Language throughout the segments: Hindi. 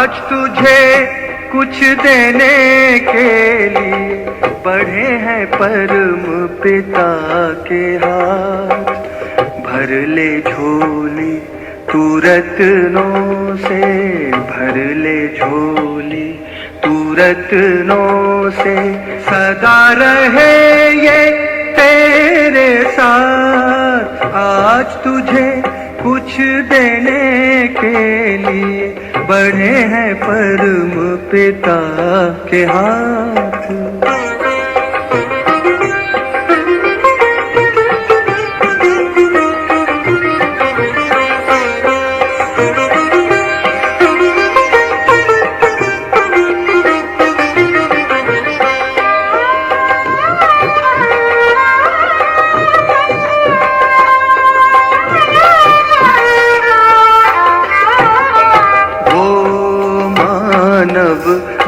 आज तुझे कुछ देने के लिए बढ़े हैं परम पिता के हाथ। भर ले झोली तू रत्नों से, भर ले झोली तू रत्नों से, सदा रहे ये तेरे साथ। आज तुझे कुछ देने के लिए बढ़े हैं परम पिता के हाथ।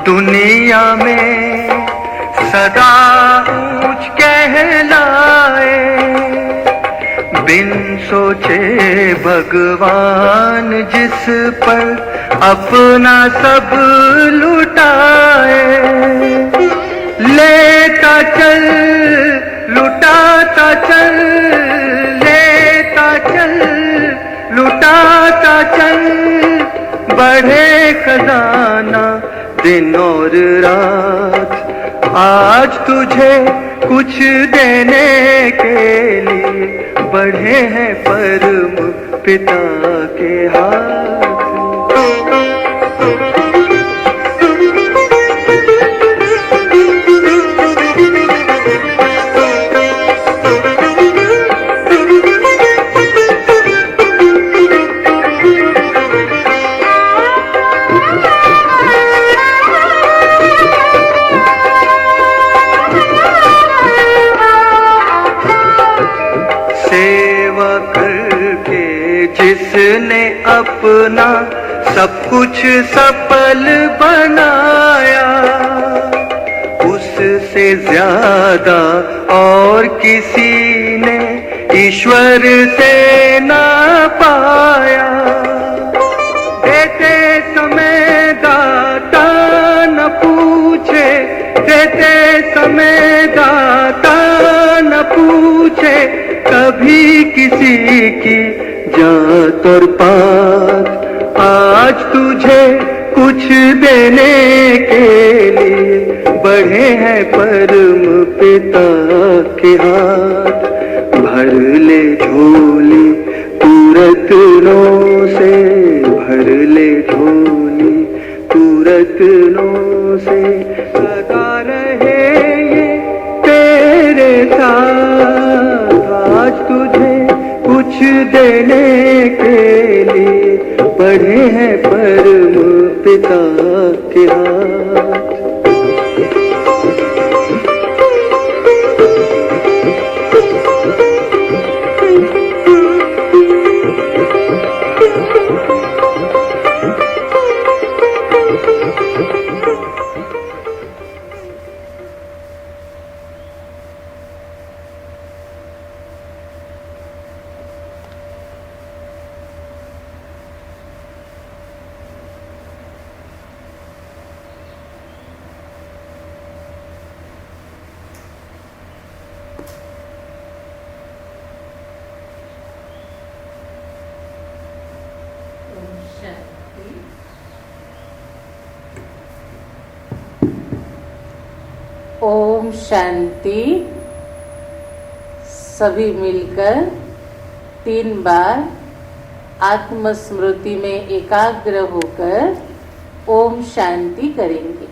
दुनिया में सदा ऊंच कहलाए, बिन सोचे भगवान जिस पर अपना सब लुटाए। लेता चल लुटाता चल, लेता चल लुटाता चल, बढ़े खजाना दिन और रात। आज तुझे कुछ देने के लिए बढ़े हैं परम पिता के हाथ। जिसने अपना सब कुछ सफल बनाया, उससे ज्यादा और किसी ने ईश्वर से ना पाया। देते समय दाता न पूछे, देते समय दाता न पूछे, कभी किसी की जात और पात। आज तुझे कुछ देने के लिए बढ़े हैं परम पिता के हाथ। भर ले झोली तू रत्नों से, भर ले झोली तू रत्नों से, सदा रहे ये तेरे साथ। आज तुझे कुछ देने के लिए बढ़े हैं परम पिता के हाथ। ओम शांति। सभी मिलकर 3 बार आत्मस्मृति में एकाग्र होकर ओम शांति करेंगे।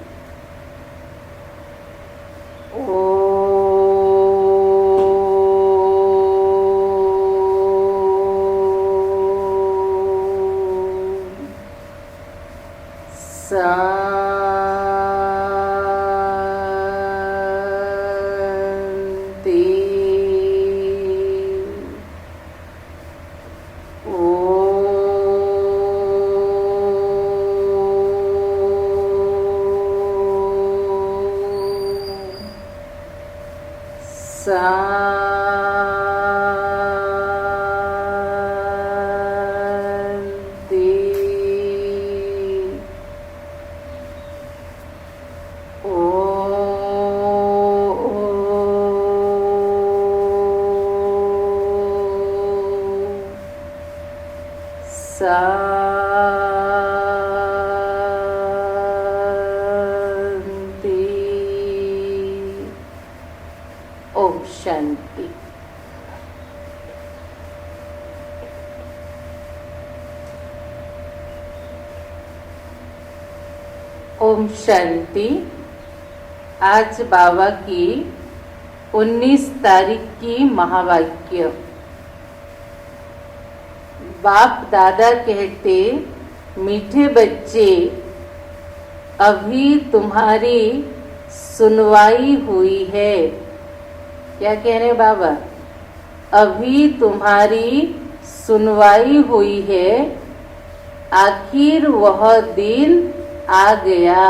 शांति। ओम शांति। ओम शांति। आज बाबा की 19 तारीख की महावाक्य। बाप दादा कहते, मीठे बच्चे, अभी तुम्हारी सुनवाई हुई है। क्या कह रहे बाबा? अभी तुम्हारी सुनवाई हुई है, आखिर वह दिन आ गया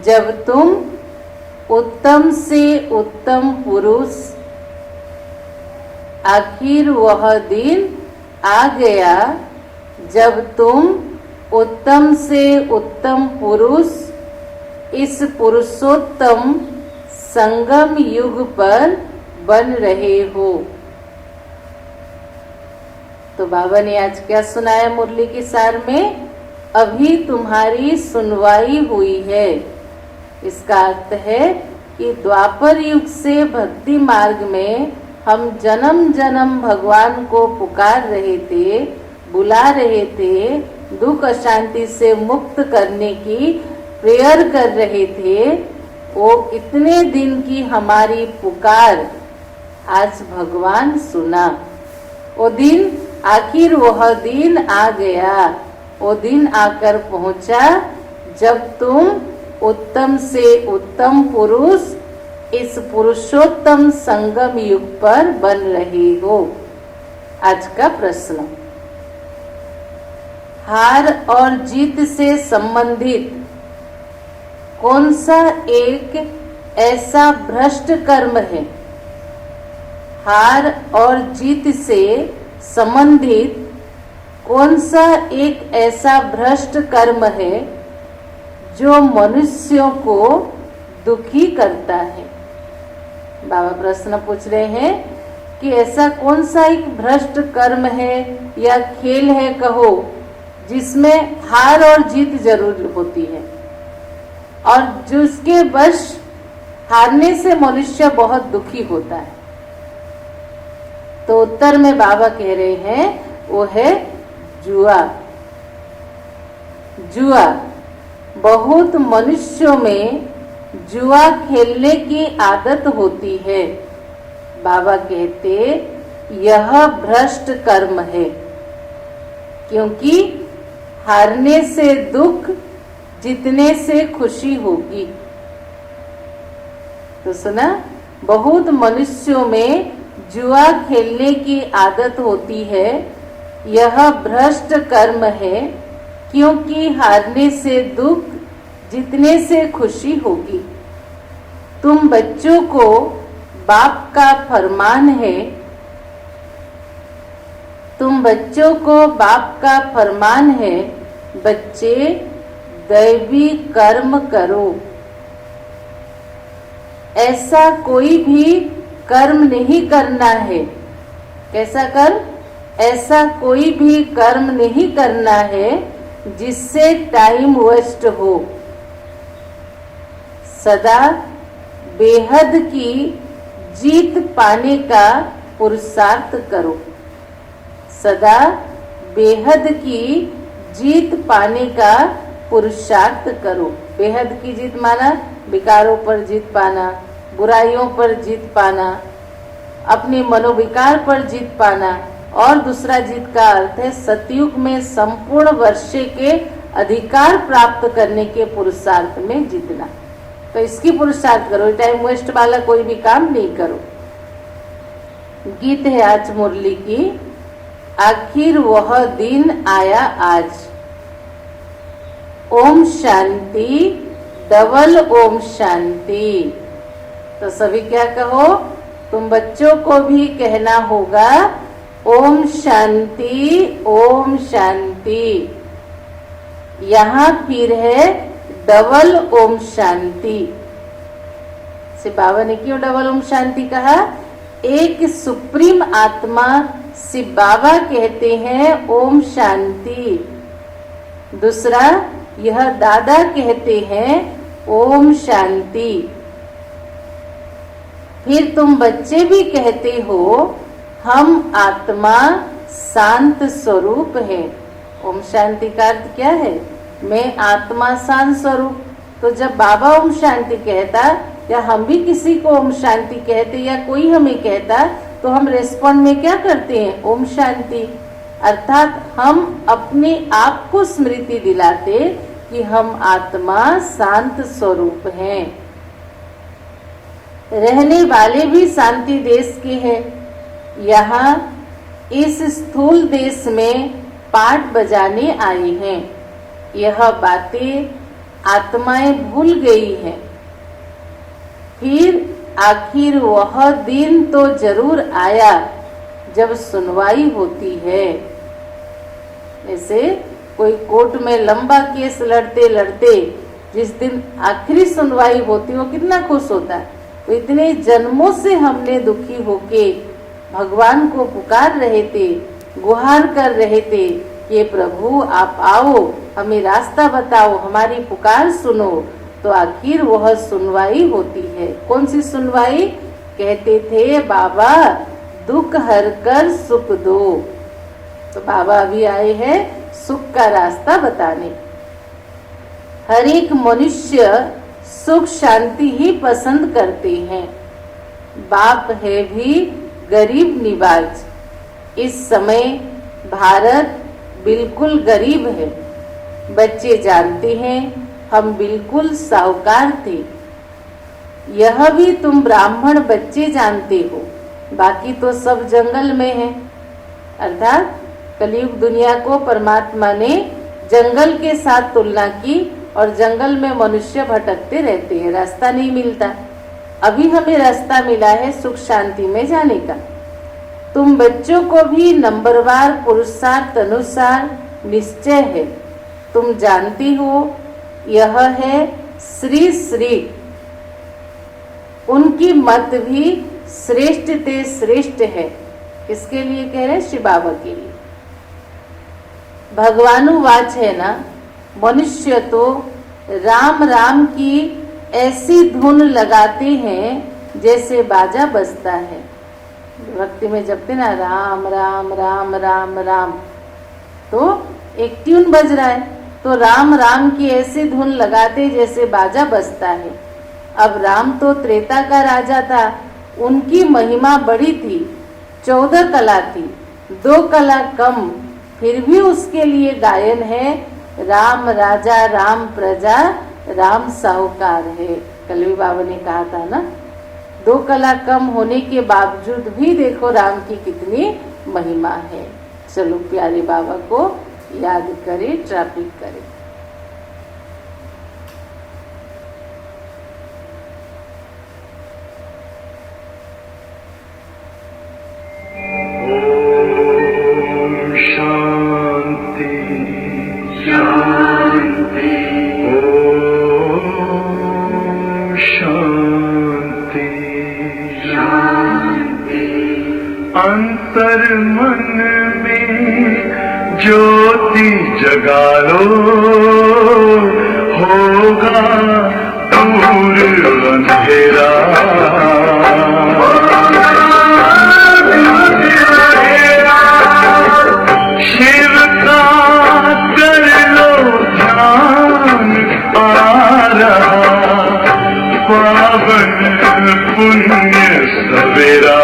जब तुम उत्तम से उत्तम पुरुष, आखिर वह दिन आ गया जब तुम उत्तम से उत्तम पुरुष इस पुरुषोत्तम संगम युग पर बन रहे हो। तो बाबा ने आज क्या सुनाया मुरली के सार में? अभी तुम्हारी सुनवाई हुई है। इसका अर्थ है कि द्वापर युग से भक्ति मार्ग में हम जन्म जन्म भगवान को पुकार रहे थे, बुला रहे थे, दुख अशांति से मुक्त करने की प्रेयर कर रहे थे। वो इतने दिन की हमारी पुकार आज भगवान सुना। वो दिन, आखिर वह दिन आ गया, वो दिन आकर पहुंचा जब तुम उत्तम से उत्तम पुरुष इस पुरुषोत्तम संगम युग पर बन रहे हो। आज का प्रश्न, हार और जीत से संबंधित कौन सा एक ऐसा भ्रष्ट कर्म है? हार और जीत से संबंधित कौन सा एक ऐसा भ्रष्ट कर्म है जो मनुष्यों को दुखी करता है? बाबा प्रश्न पूछ रहे हैं कि ऐसा कौन सा एक भ्रष्ट कर्म है या खेल है कहो, जिसमें हार और जीत जरूर होती है और जिसके वश हारने से मनुष्य बहुत दुखी होता है। तो उत्तर में बाबा कह रहे हैं वो है जुआ। जुआ, बहुत मनुष्यों में जुआ खेलने की आदत होती है। बाबा कहते यह भ्रष्ट कर्म है, क्योंकि हारने से दुख, जीतने से खुशी होगी। तो सुना, बहुत मनुष्यों में जुआ खेलने की आदत होती है। यह भ्रष्ट कर्म है, क्योंकि हारने से दुख, जीतने से खुशी होगी। तुम बच्चों को बाप का फरमान है, तुम बच्चों को बाप का फरमान है, बच्चे दैवी कर्म करो। ऐसा कोई भी कर्म नहीं करना है। कैसा कर्म? ऐसा कोई भी कर्म नहीं करना है जिससे टाइम वेस्ट हो। सदा बेहद की जीत पाने का पुरुषार्थ करो। सदा बेहद की जीत पाने का पुरुषार्थ करो। बेहद की जीत माना विकारों पर जीत पाना, बुराइयों पर जीत पाना, अपने मनोविकार पर जीत पाना। और दूसरा जीत का अर्थ है सतयुग में संपूर्ण वर्षे के अधिकार प्राप्त करने के पुरुषार्थ में जीतना। तो इसकी पुरुषार्थ करो, टाइम वेस्ट वाला कोई भी काम नहीं करो। गीत है आज मुरली की, आखिर वह दिन आया आज। ओम शांति, डबल ओम शांति। तो सभी क्या कहो? तुम बच्चों को भी कहना होगा ओम शांति, ओम शांति। यहाँ फिर है डबल ओम शांति। से बाबा ने क्यों डबल ओम शांति कहा? एक सुप्रीम आत्मा शिव बाबा कहते हैं ओम शांति। दूसरा, यह दादा कहते हैं ओम शांति। फिर तुम बच्चे भी कहते हो हम आत्मा शांत स्वरूप है। ओम शांति का अर्थ क्या है? मैं आत्मा शांत स्वरूप। तो जब बाबा ओम शांति कहता या हम भी किसी को ओम शांति कहते या कोई हमें कहता तो हम रेस्पॉन्ड में क्या करते हैं? ओम शांति। अर्थात हम अपने आप को स्मृति दिलाते कि हम आत्मा शांत स्वरूप हैं। रहने वाले भी शांति देश के हैं। यहाँ इस स्थूल देश में पाठ बजाने आए हैं। यह बातें आत्माएं भूल गई हैं। फिर आखिर वह दिन तो जरूर आया जब सुनवाई होती है। ऐसे कोई कोर्ट में लंबा केस लड़ते लड़ते जिस दिन आखिरी सुनवाई होती वो कितना खुश होता है। तो इतने जन्मों से हमने दुखी होके भगवान को पुकार रहे थे, गुहार कर रहे थे कि प्रभु आप आओ, हमें रास्ता बताओ, हमारी पुकार सुनो। तो आखिर वह सुनवाई होती है। कौन सी सुनवाई? कहते थे बाबा दुख हर कर सुख दो। तो बाबा अभी आए हैं सुख का रास्ता बताने। हर एक मनुष्य सुख शांति ही पसंद करते हैं। बाप है भी गरीब निवाज। इस समय भारत बिल्कुल गरीब है। बच्चे जानते हैं हम बिल्कुल साहूकार थे। यह भी तुम ब्राह्मण बच्चे जानते हो, बाकी तो सब जंगल में है। अर्थात कलयुग दुनिया को परमात्मा ने जंगल के साथ तुलना की और जंगल में मनुष्य भटकते रहते हैं, रास्ता नहीं मिलता। अभी हमें रास्ता मिला है सुख शांति में जाने का। तुम बच्चों को भी नंबरवार पुरुषार्थ अनुसार निश्चय है। तुम जानती हो यह है श्री श्री। उनकी मत भी श्रेष्ठ ते श्रेष्ठ है। किसके लिए कह रहे? शिव बाबा के लिए। भगवानुवाच है ना, मनुष्य तो राम राम की ऐसी धुन लगाते हैं जैसे बाजा बजता है। भक्ति में जपते ना राम राम राम राम राम, तो एक ट्यून बज रहा है। तो राम राम की ऐसी धुन लगाते जैसे बाजा बजता है। अब राम तो त्रेता का राजा था, उनकी महिमा बड़ी थी, 14 कला थी, 2 कला कम, फिर भी उसके लिए गायन है राम राजा राम प्रजा राम साहूकार है। कलवी बाबा ने कहा था ना, 2 कला कम होने के बावजूद भी देखो राम की कितनी महिमा है। चलो प्यारे बाबा को याद करें, ट्रैफिक करें। अंतर मन में ज्योति जगा लो, होगा दूर अंधेरा। शिव का कर लो ध्यान, आ रहा पावन पुण्य सवेरा।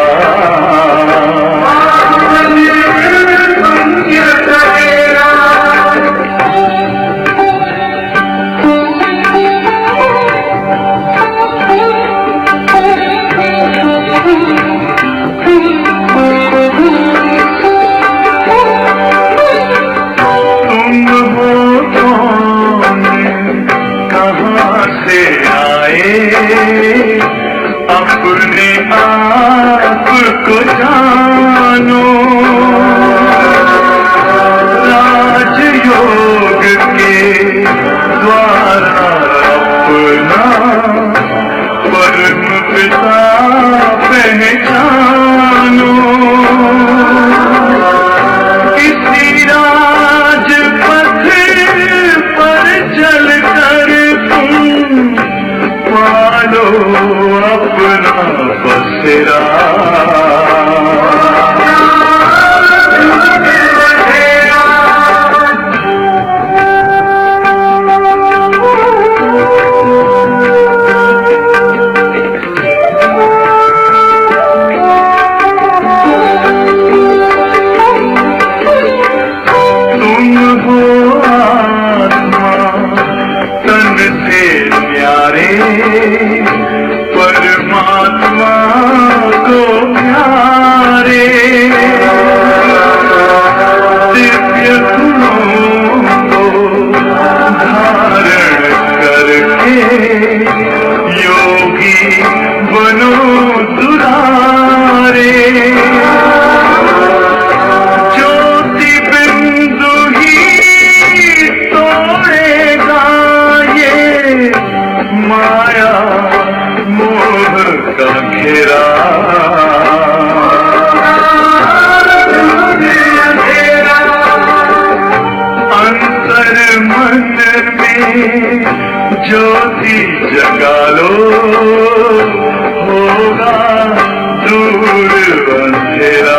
तुम्हारे दिव्य गुणों को धारण करके योगी बनो दुलारे। ज्योति बिंदु ही तोड़ेगा ये माया मोह का घेरा। अंतर मन में ज्योति जगा लो, होगा दूर अंधेरा।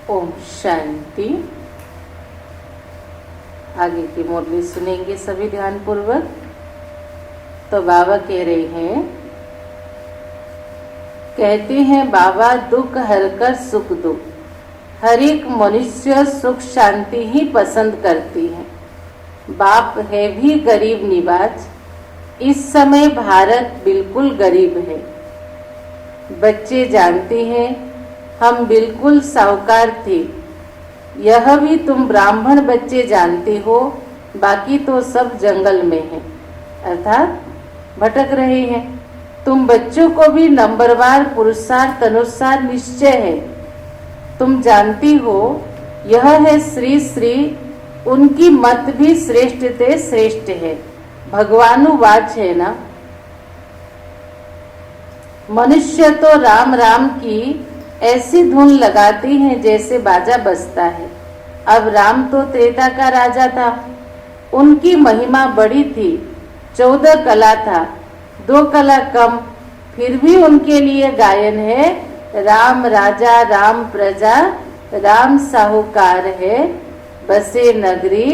ओम शांति। आगे की मुरली सुनेंगे सभी ध्यान पूर्वक। तो बाबा कह रहे हैं, कहते हैं बाबा दुख हरकर सुख दो। हर एक मनुष्य सुख शांति ही पसंद करती है। बाप है भी गरीब निवाज। इस समय भारत बिल्कुल गरीब है। बच्चे जानते हैं हम बिल्कुल साहूकार थे। यह भी तुम ब्राह्मण बच्चे जानते हो, बाकी तो सब जंगल में है, अर्थात भटक रहे हैं। तुम बच्चों को भी नंबरवार पुरुषार्थ अनुसार निश्चय है। तुम जानती हो यह है श्री श्री, उनकी मत भी श्रेष्ठ ते श्रेष्ठ है। भगवानुवाच है ना। मनुष्य तो राम राम की ऐसी धुन लगाती हैं जैसे बाजा बजता है। अब राम तो त्रेता का राजा था, उनकी महिमा बड़ी थी। 14 कला था, 2 कला कम, फिर भी उनके लिए गायन है। राम राजा राम प्रजा, राम साहूकार है। बसे नगरी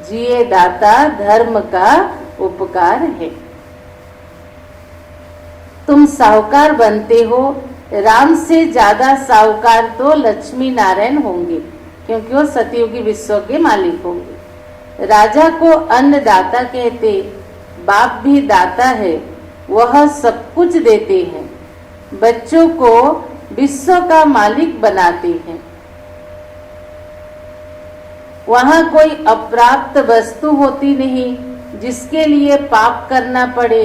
जिए दाता, धर्म का उपकार है। तुम साहूकार बनते हो। राम से ज्यादा साहूकार तो लक्ष्मी नारायण होंगे, क्योंकि वो सतयुगी विश्व के मालिक होंगे। राजा को अन्नदाता कहते, बाप भी दाता है, वह सब कुछ देते हैं। बच्चों को विश्व का मालिक बनाते हैं। वहाँ कोई अप्राप्त वस्तु होती नहीं जिसके लिए पाप करना पड़े।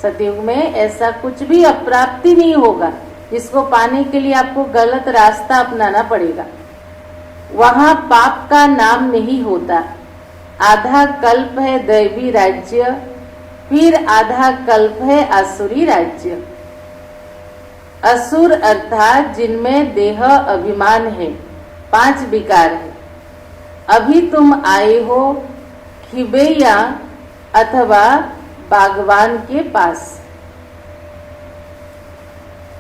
सतयुग में ऐसा कुछ भी अप्राप्ति नहीं होगा जिसको पाने के लिए आपको गलत रास्ता अपनाना पड़ेगा। वहाँ पाप का नाम नहीं होता। आधा कल्प है दैवी राज्य, फिर आधा कल्प है आसुरी राज्य। असुर अर्थात जिनमें देह अभिमान है, 5 विकार है। अभी तुम आए हो खिबैया अथवा बागवान के पास।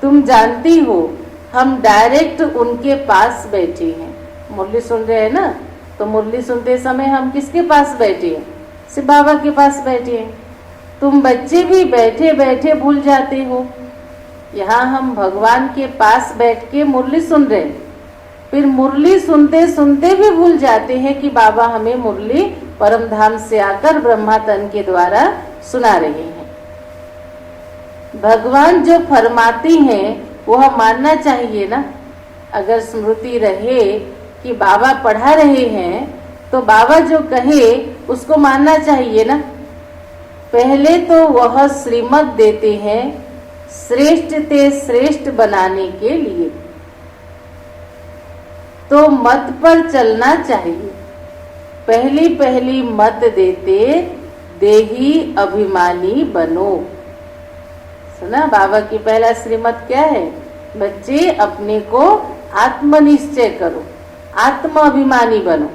तुम जानती हो हम डायरेक्ट उनके पास बैठे हैं। मुरली सुन रहे हैं ना, तो मुरली सुनते समय हम किसके पास बैठे हैं? शिव बाबा के पास बैठे हैं। तुम बच्चे भी बैठे बैठे भूल जाते हो। यहाँ हम भगवान के पास बैठ के मुरली सुन रहे हैं, फिर मुरली सुनते सुनते भी भूल जाते हैं कि बाबा हमें मुरली परम धाम से आकर ब्रह्मा तन के द्वारा सुना रहे हैं। भगवान जो फरमाती हैं वह मानना चाहिए ना। अगर स्मृति रहे कि बाबा पढ़ा रहे हैं तो बाबा जो कहे उसको मानना चाहिए ना। पहले तो वह श्रीमत देते हैं श्रेष्ठ ते श्रेष्ठ बनाने के लिए, तो मत पर चलना चाहिए। पहली पहली मत देते देही अभिमानी बनो। सुना बाबा की पहला श्रीमत क्या है? बच्चे अपने को आत्मनिश्चय करो, आत्म अभिमानी बनो।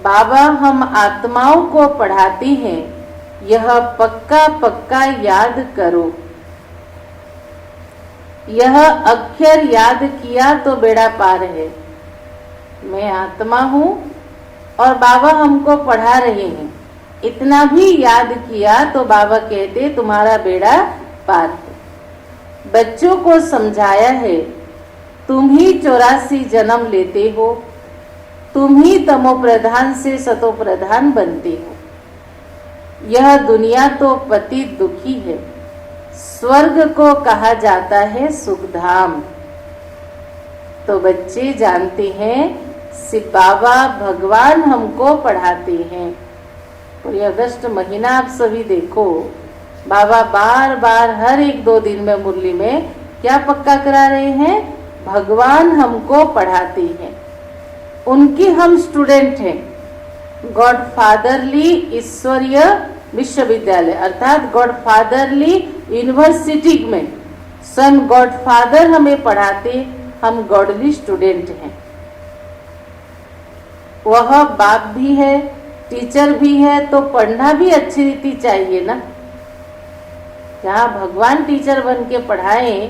बाबा हम आत्माओं को पढ़ाती हैं, यह पक्का पक्का याद करो। यह अक्षर याद किया तो बेड़ा पार है। मैं आत्मा हूँ और बाबा हमको पढ़ा रहे हैं, इतना भी याद किया तो बाबा कहते तुम्हारा बेड़ा पार है। बच्चों को समझाया है, तुम ही 84 जन्म लेते हो, तुम ही तमो प्रधान से सतो प्रधान बनते हो। यह दुनिया तो पतित दुखी है, स्वर्ग को कहा जाता है सुखधाम। तो बच्चे जानते हैं सिर्फ बाबा भगवान हमको पढ़ाते हैं। और ये अगस्त महीना आप सभी देखो, बाबा बार बार हर 1-2 दिन में मुरली में क्या पक्का करा रहे हैं, भगवान हमको पढ़ाते हैं, उनके हम स्टूडेंट हैं। गॉड फादरली ईश्वरीय विश्वविद्यालय अर्थात गॉड फादरली यूनिवर्सिटी में सन गॉड फादर हमें पढ़ाते, हम गॉडली स्टूडेंट हैं। वह बाप भी है, टीचर भी है, तो पढ़ना भी अच्छी रीति चाहिए ना। जहाँ भगवान टीचर बन के पढ़ाए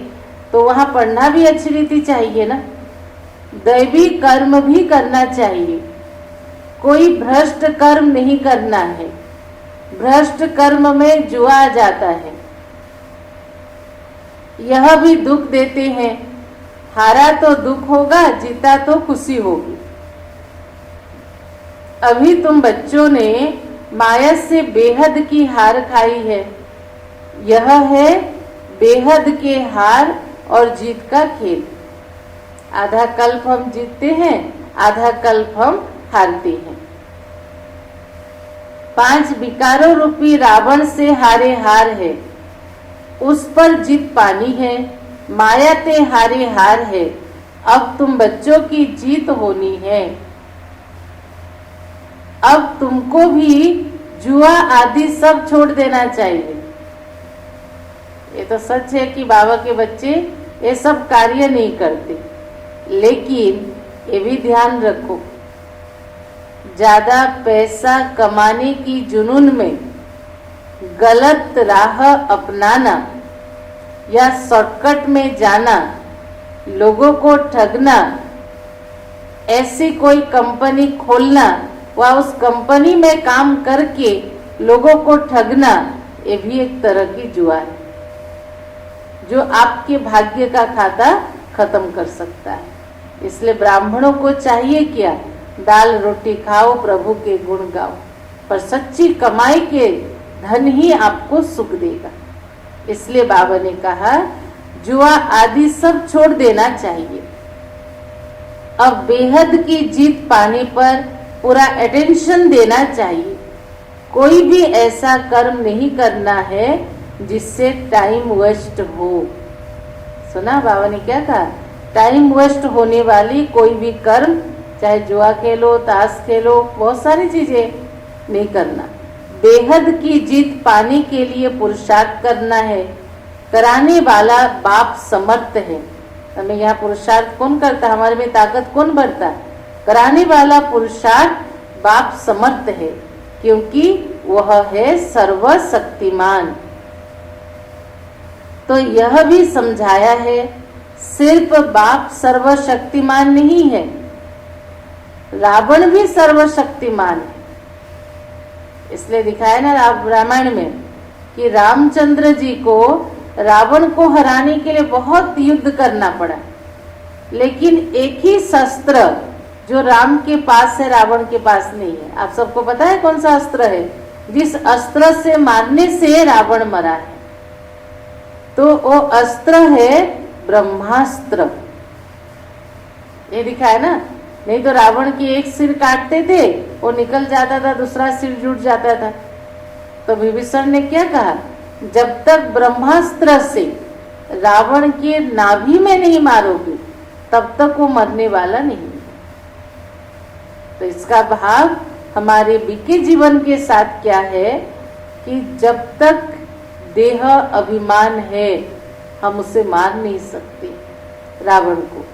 तो वहाँ पढ़ना भी अच्छी रीति चाहिए ना। दैवी कर्म भी करना चाहिए, कोई भ्रष्ट कर्म नहीं करना है। भ्रष्ट कर्म में जुआ आ जाता है। यह भी दुख देते हैं, हारा तो दुख होगा, जीता तो खुशी होगी। अभी तुम बच्चों ने माया से बेहद की हार खाई है। यह है बेहद के हार और जीत का खेल। आधा कल्प हम जीतते हैं, आधा कल्प हम हारते हैं। 5 विकारों रूपी रावण से हारे हार है, उस पर जीत पानी है। माया ते हारे हार है, अब तुम बच्चों की जीत होनी है। अब तुमको भी जुआ आदि सब छोड़ देना चाहिए। ये तो सच है कि बाबा के बच्चे ये सब कार्य नहीं करते, लेकिन ये भी ध्यान रखो, ज्यादा पैसा कमाने की जुनून में गलत राह अपनाना या शॉर्टकट में जाना, लोगों को ठगना, ऐसी कोई कंपनी खोलना व उस कंपनी में काम करके लोगों को ठगना, ये भी एक तरह की जुआ है जो आपके भाग्य का खाता खत्म कर सकता है। इसलिए ब्राह्मणों को चाहिए क्या, दाल रोटी खाओ, प्रभु के गुण गाओ, पर सच्ची कमाई के धन ही आपको सुख देगा। इसलिए बाबा ने कहा जुआ आदि सब छोड़ देना चाहिए। अब बेहद की जीत पाने पर पूरा अटेंशन देना चाहिए। कोई भी ऐसा कर्म नहीं करना है जिससे टाइम वेस्ट हो। सुना बाबा ने क्या कहा, टाइम वेस्ट होने वाली कोई भी कर्म, चाहे जुआ खेलो, ताश खेलो, बहुत सारी चीजें नहीं करना। बेहद की जीत पाने के लिए पुरुषार्थ करना है। कराने वाला बाप समर्थ है। हमें यहाँ पुरुषार्थ कौन करता, हमारे में ताकत कौन भरता, कराने वाला पुरुषार्थ बाप समर्थ है, क्योंकि वह है सर्वशक्तिमान। तो यह भी समझाया है सिर्फ बाप सर्वशक्तिमान नहीं है, रावण भी सर्वशक्तिमान है। इसलिए दिखाया ना रामायण में कि रामचंद्र जी को रावण को हराने के लिए बहुत युद्ध करना पड़ा, लेकिन एक ही शस्त्र जो राम के पास है रावण के पास नहीं है। आप सबको पता है कौन सा अस्त्र है, जिस अस्त्र से मारने से रावण मरा है, तो वो अस्त्र है ब्रह्मास्त्र। ये दिखाया ना, नहीं तो रावण की एक सिर काटते थे, वो निकल जाता था, दूसरा सिर जुट जाता था। तो विभीषण ने क्या कहा, जब तक ब्रह्मास्त्र से रावण के नाभि में नहीं मारोगे तब तक वो मरने वाला नहीं। तो इसका भाव हमारे बीके जीवन के साथ क्या है कि जब तक देह अभिमान है हम उसे मार नहीं सकते रावण को,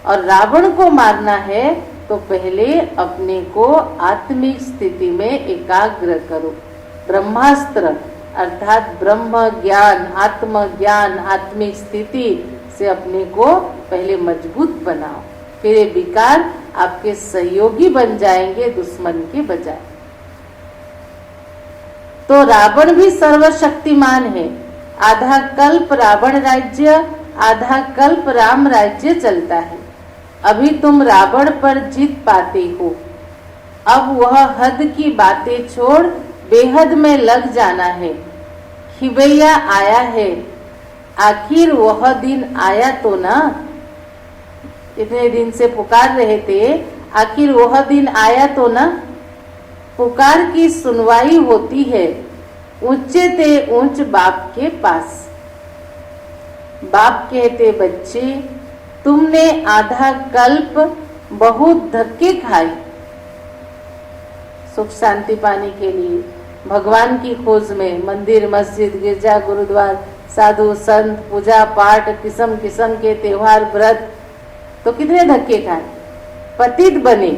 और रावण को मारना है तो पहले अपने को आत्मिक स्थिति में एकाग्र करो, ब्रह्मास्त्र अर्थात ब्रह्म ज्ञान, आत्म ज्ञान, आत्मिक स्थिति से अपने को पहले मजबूत बनाओ, फिर ये विकार आपके सहयोगी बन जाएंगे दुश्मन के बजाय। तो रावण भी सर्वशक्तिमान है। आधा कल्प रावण राज्य, आधा कल्प राम राज्य चलता है। अभी तुम रावण पर जीत पाते हो, अब वह हद की बातें छोड़ बेहद में लग जाना है। खिवैया आया है, आखिर वह दिन आया तो ना। इतने दिन से पुकार रहे थे, आखिर वह दिन आया तो ना। पुकार की सुनवाई होती है, ऊंचे ते ऊंच बाप के पास। बाप कहते, बच्चे तुमने आधा कल्प बहुत धक्के खाए सुख शांति पाने के लिए, भगवान की खोज में मंदिर, मस्जिद, गिरजा, गुरुद्वार, साधु संत, पूजा पाठ, किस्म किस्म के त्योहार, व्रत, तो कितने धक्के खाए, पतित बने।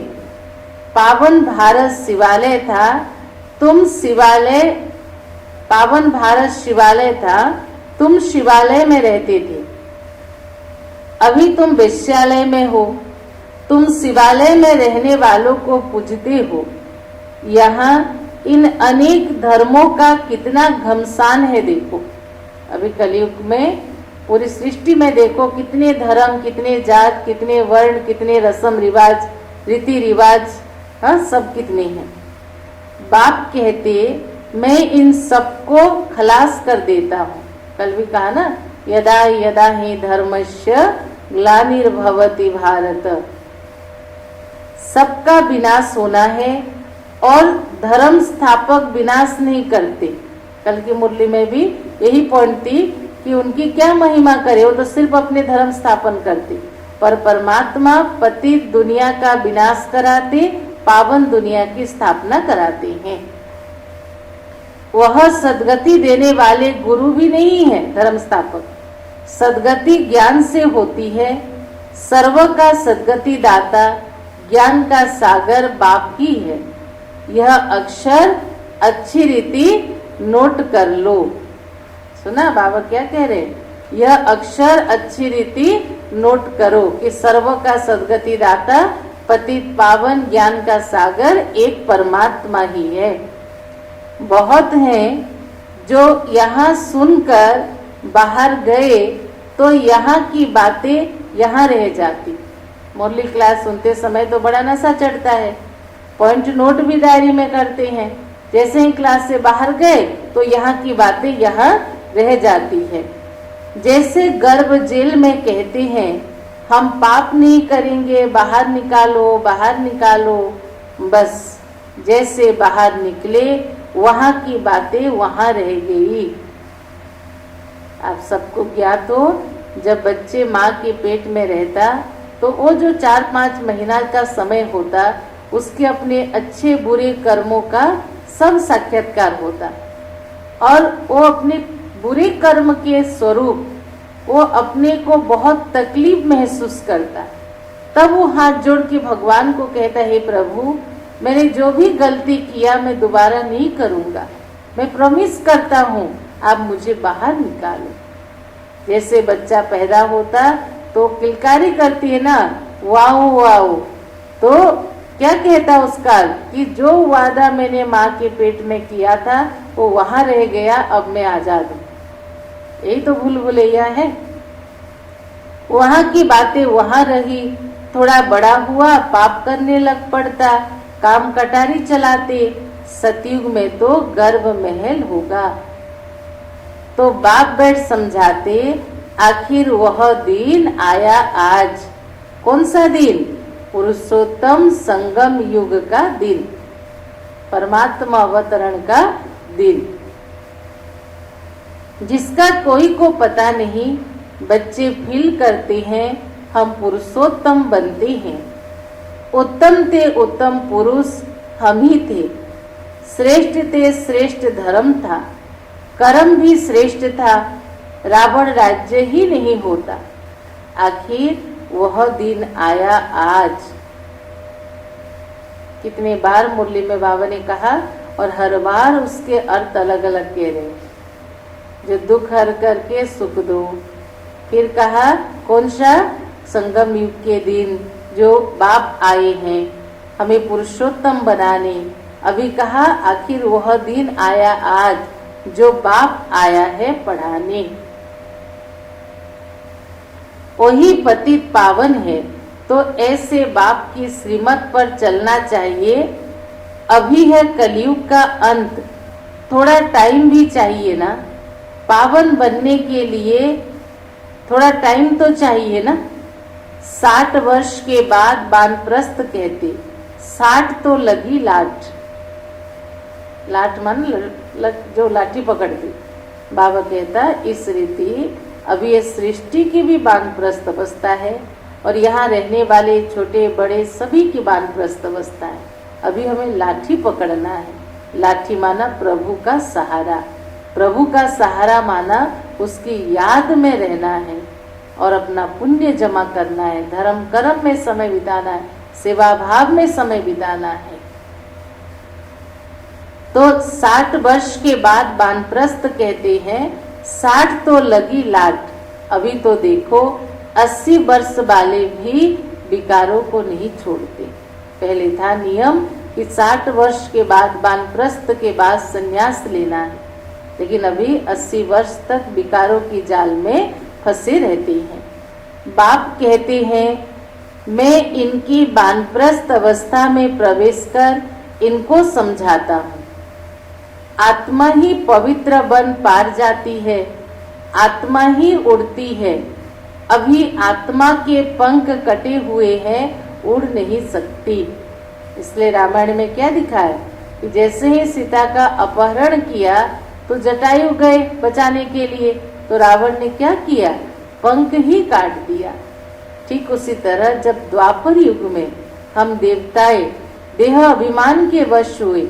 पावन भारत शिवालय था, तुम शिवालय, पावन भारत शिवालय था, तुम शिवालय में रहते थे। अभी तुम वेश्यालय में हो, तुम शिवालय में रहने वालों को पूजते हो। यहाँ इन अनेक धर्मों का कितना घमसान है देखो। अभी कलयुग में पूरी सृष्टि में देखो कितने धर्म, कितने जात, कितने वर्ण, कितने रस्म रिवाज, रीति रिवाज, हाँ सब कितने हैं। बाप कहते, मैं इन सबको खलास कर देता हूँ। कल भी कहा ना, यदा यदा ही धर्मस्य ग्लानिर्भवति भारत। सबका विनाश होना है और धर्म स्थापक विनाश नहीं करते। कल की मुरली में भी यही पॉइंट थी कि उनकी क्या महिमा करे, वो तो सिर्फ अपने धर्म स्थापन करते, पर परमात्मा पतित दुनिया का विनाश कराते, पावन दुनिया की स्थापना कराते हैं। वह सदगति देने वाले गुरु भी नहीं है धर्म स्थापक। सदगति ज्ञान से होती है। सर्व का सदगति दाता, ज्ञान का सागर बाप ही है। यह अक्षर अच्छी रीति नोट कर लो। सुना बाबा क्या कह रहे? यह अक्षर अच्छी रीति नोट करो कि सर्व का सदगति दाता, पतित पावन, ज्ञान का सागर एक परमात्मा ही है। बहुत हैं जो यहाँ सुनकर बाहर गए तो यहाँ की बातें यहाँ रह जाती। मुरली क्लास सुनते समय तो बड़ा नशा चढ़ता है, पॉइंट नोट भी डायरी में करते हैं। जैसे ही क्लास से बाहर गए तो यहाँ की बातें यहाँ रह जाती है। जैसे गर्भ जेल में कहते हैं, हम पाप नहीं करेंगे, बाहर निकालो, बाहर निकालो। बस जैसे बाहर निकले वहाँ की बातें वहाँ रह गई। आप सबको ज्ञात हो, जब बच्चे माँ के पेट में रहता तो वो जो 4-5 महीना का समय होता, उसके अपने अच्छे बुरे कर्मों का सब साक्षात्कार होता और वो अपने बुरे कर्म के स्वरूप वो अपने को बहुत तकलीफ महसूस करता। तब वो हाथ जोड़ के भगवान को कहता, हे प्रभु, मैंने जो भी गलती किया मैं दोबारा नहीं करूँगा, मैं प्रॉमिस करता हूँ, आप मुझे बाहर निकालो। जैसे बच्चा पैदा होता तो किलकारी करती है ना, वाओ वाओ, तो क्या कहता उसका कि जो वादा मैंने माँ के पेट में किया था वो वहाँ रह गया, अब मैं आजाद हूँ। यही तो भूल भुलैया है। वहाँ की बातें वहाँ रही। थोड़ा बड़ा हुआ, पाप करने लग पड़ता, काम कटारी चलाते। सतयुग में तो गर्भ महल होगा। तो बाप बैठ समझाते, आखिर वह दिन आया आज। कौन सा दिन? पुरुषोत्तम संगम युग का दिन, परमात्मा अवतरण का दिन, जिसका कोई को पता नहीं। बच्चे फील करते हैं हम पुरुषोत्तम बनते हैं। उत्तम ते उत्तम पुरुष हम ही थे। श्रेष्ठ ते श्रेष्ठ धर्म था, कर्म भी श्रेष्ठ था। रावण राज्य ही नहीं होता। आखिर वह दिन आया आज। कितने बार मुरली में बाबा ने कहा और हर बार उसके अर्थ अलग अलग कह रहे हैं। जो दुख हर करके सुख दो। फिर कहा कौन सा? संगम युग के दिन जो बाप आए हैं हमें पुरुषोत्तम बनाने। अभी कहा आखिर वह दिन आया आज जो बाप आया है पढ़ाने। वही पतित पावन है, तो ऐसे बाप की श्रीमत पर चलना चाहिए। अभी है कलयुग का अंत, थोड़ा टाइम भी चाहिए ना। पावन बनने के लिए थोड़ा टाइम तो चाहिए ना। 60 वर्ष के बाद वानप्रस्थ कहते, 60 तो लगी लाट। लाट मान जो लाठी पकड़ती। बाबा कहता इस रीति अभी ये सृष्टि की भी वानप्रस्थ अवस्था है और यहाँ रहने वाले छोटे बड़े सभी की वानप्रस्थ अवस्था है। अभी हमें लाठी पकड़ना है। लाठी माना प्रभु का सहारा। प्रभु का सहारा माना उसकी याद में रहना है और अपना पुण्य जमा करना है, धर्म कर्म में समय बिताना है, सेवा भाव में समय बिताना है। तो 60 वर्ष के बाद वानप्रस्थ कहते हैं, 60 तो लगी लाट। अभी तो देखो 80 वर्ष वाले भी विकारों को नहीं छोड़ते। पहले था नियम कि 60 वर्ष के बाद वानप्रस्थ के बाद संन्यास लेना है, लेकिन अभी 80 वर्ष तक विकारों की जाल में फंसे रहते हैं। बाप कहते हैं मैं इनकी वानप्रस्थ अवस्था में प्रवेश कर इनको समझाता हूँ। आत्मा ही पवित्र बन पार जाती है, आत्मा ही उड़ती है। अभी आत्मा के पंख कटे हुए हैं, उड़ नहीं सकती। इसलिए रामायण में क्या दिखा है कि जैसे ही सीता का अपहरण किया तो जटायु गए बचाने के लिए, तो रावण ने क्या किया? पंख ही काट दिया। ठीक उसी तरह जब द्वापर युग में हम देवताएं देह अभिमान के वश हुए,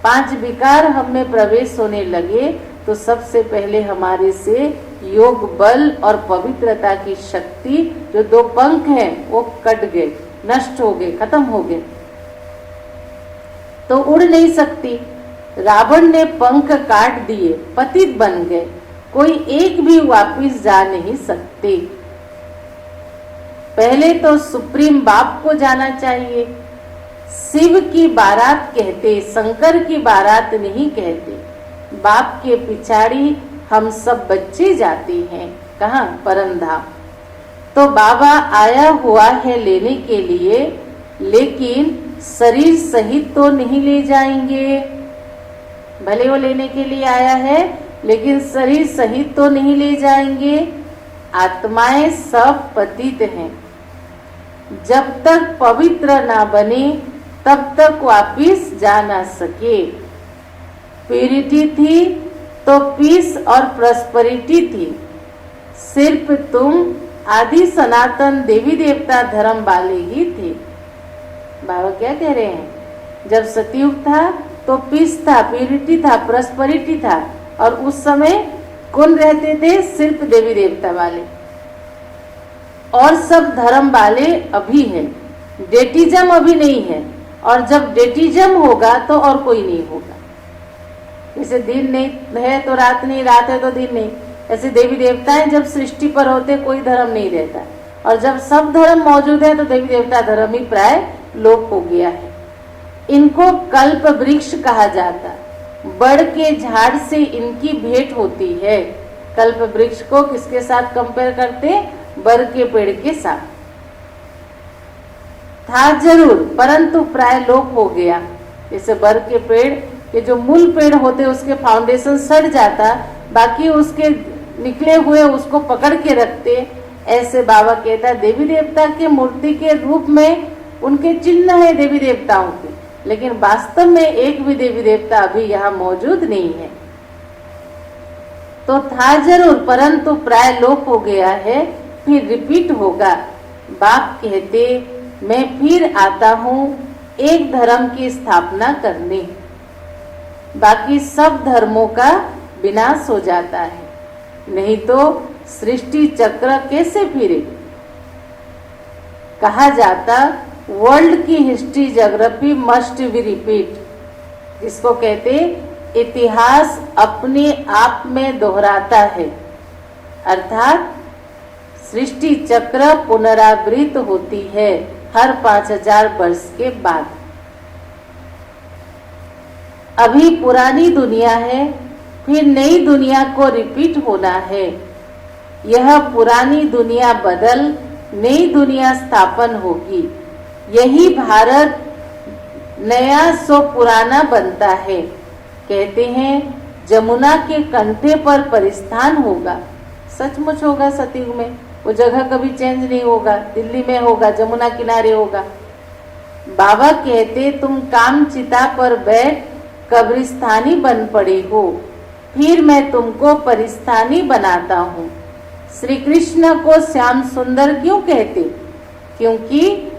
5 विकार हम में प्रवेश होने लगे, तो सबसे पहले हमारे से योग बल और पवित्रता की शक्ति जो 2 पंख हैं वो कट गए, नष्ट हो गए, खत्म हो गए, तो उड़ नहीं सकती। रावण ने पंख काट दिए, पतित बन गए, कोई एक भी वापिस जा नहीं सकते। पहले तो सुप्रीम बाप को जाना चाहिए। शिव की बारात कहते, शंकर की बारात नहीं कहते। बाप के पिछाड़ी हम सब बच्चे जाते हैं, कहाँ? परम धाम। तो बाबा आया हुआ है लेने के लिए, लेकिन शरीर सहित तो नहीं ले जाएंगे। भले वो लेने के लिए आया है, लेकिन शरीर सहित तो नहीं ले जाएंगे। आत्माएं सब पतित हैं, जब तक पवित्र ना बने तब तक वापिस जा ना सके। प्यूरिटी थी तो पीस और प्रॉस्पेरिटी थी। सिर्फ तुम आदि सनातन देवी देवता धर्म वाले ही थे। बाबा क्या कह रहे हैं? जब सतयुग था तो पीस था, प्यूरिटी था, प्रॉस्पेरिटी था, और उस समय कौन रहते थे? सिर्फ देवी देवता वाले, और सब धर्म वाले अभी हैं। डेटिज्म अभी नहीं है, और जब डेटिज्म होगा तो और कोई नहीं होगा। जैसे दिन नहीं है तो रात नहीं, रात है तो दिन नहीं, ऐसे देवी देवताएं जब सृष्टि पर होते कोई धर्म नहीं रहता, और जब सब धर्म मौजूद है तो देवी देवता धर्म ही प्राय लोप हो गया है। इनको कल्प वृक्ष कहा जाता, बड़ के झाड़ से इनकी भेंट होती है। कल्प वृक्ष को किसके साथ कंपेयर करते? बर के पेड़ के साथ। था जरूर, परंतु प्राय लोप हो गया। जैसे बर के पेड़ के जो मूल पेड़ होते उसके फाउंडेशन सड़ जाता, बाकी उसके निकले हुए उसको पकड़ के रखते। ऐसे बाबा कहता है देवी देवता के मूर्ति के रूप में उनके चिन्ह है देवी देवताओं के, लेकिन वास्तव में एक भी देवी देवता अभी यहाँ मौजूद नहीं है। तो था जरूर, परंतु प्राय लोप हो गया है, फिर रिपीट होगा। बाप कहते मैं फिर आता हूँ एक धर्म की स्थापना करने, बाकी सब धर्मों का विनाश हो जाता है, नहीं तो सृष्टि चक्र कैसे फिरे। कहा जाता वर्ल्ड की history geography must be repeat. जिसको कहते इतिहास अपने आप में दोहराता है, अर्थात सृष्टि चक्र पुनरावृत्त होती है हर 5000 वर्ष के बाद। अभी पुरानी दुनिया है, फिर नई दुनिया को रिपीट होना है। यह पुरानी दुनिया बदल नई दुनिया स्थापन होगी। यही भारत नया सो पुराना बनता है। कहते हैं जमुना के कंठे पर परिस्थान होगा। सचमुच होगा सतयुग में, वो जगह कभी चेंज नहीं होगा, दिल्ली में होगा, जमुना किनारे होगा। बाबा कहते तुम काम चिता पर बैठ कब्रिस्तानी बन पड़े हो, फिर मैं तुमको परिस्थानी बनाता हूँ। श्री कृष्ण को श्याम सुंदर क्यों कहते? क्योंकि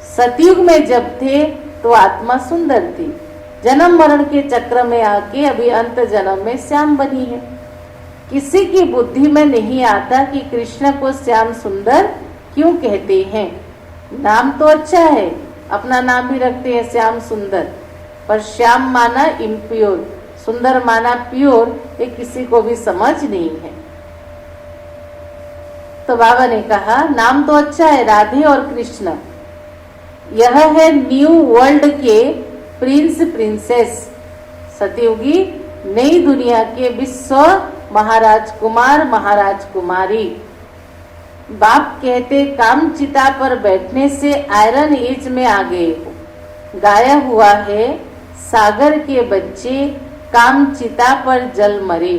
सतयुग में जब थे तो आत्मा सुंदर थी, जन्म मरण के चक्र में आके अभी अंत जन्म में श्याम बनी है। किसी की बुद्धि में नहीं आता कि कृष्ण को श्याम सुंदर क्यों कहते हैं। नाम तो अच्छा है, अपना नाम भी रखते हैं श्याम सुंदर, पर श्याम माना इम्प्योर, सुंदर माना प्योर, ये किसी को भी समझ नहीं है। तो बाबा ने कहा नाम तो अच्छा है राधे और कृष्ण, यह है न्यू वर्ल्ड के प्रिंस प्रिंसेस, सतयुगी नई दुनिया के विश्व महाराज कुमार महाराज कुमारी। बाप कहते काम चिता पर बैठने से आयरन एज में आ गए हो। गाया हुआ है सागर के बच्चे काम चिता पर जल मरे।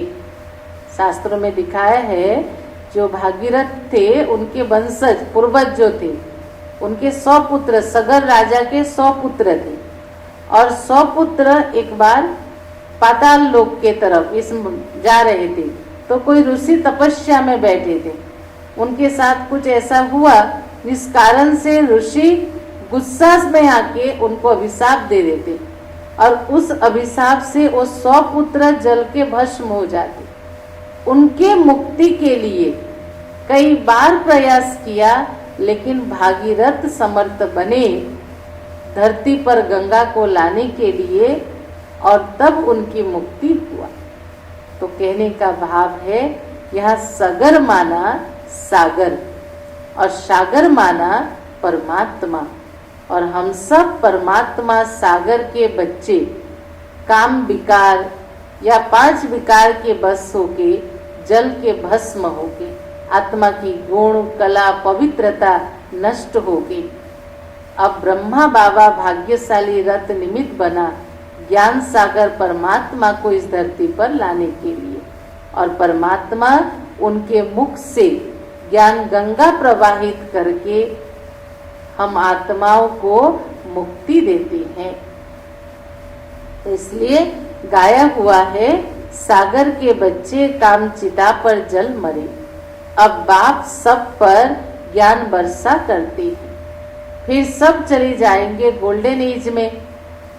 शास्त्रों में दिखाया है जो भागीरथ थे उनके वंशज पूर्वज जो थे उनके 100 पुत्र, सगर राजा के 100 पुत्र थे और 100 पुत्र एक बार पाताल लोक के तरफ जा रहे थे तो कोई ऋषि तपस्या में बैठे थे। उनके साथ कुछ ऐसा हुआ जिस कारण से ऋषि गुस्सा में आके उनको अभिशाप दे देते और उस अभिशाप से वो 100 पुत्र जल के भस्म हो जाते। उनके मुक्ति के लिए कई बार प्रयास किया लेकिन भागीरथ समर्थ बने धरती पर गंगा को लाने के लिए और तब उनकी मुक्ति हुआ। तो कहने का भाव है यहाँ सगर माना सागर और सागर माना परमात्मा, और हम सब परमात्मा सागर के बच्चे काम विकार या 5 विकार के बस होके जल के भस्म होके आत्मा की गुण कला पवित्रता नष्ट होगी। अब ब्रह्मा बाबा भाग्यशाली रथ निमित्त बना ज्ञान सागर परमात्मा को इस धरती पर लाने के लिए, और परमात्मा उनके मुख से ज्ञान गंगा प्रवाहित करके हम आत्माओं को मुक्ति देते हैं। इसलिए गाया हुआ है सागर के बच्चे काम चिता पर जल मरे। अब बाप सब पर ज्ञान वर्षा करते हैं, फिर सब चले जाएंगे गोल्डन एज में।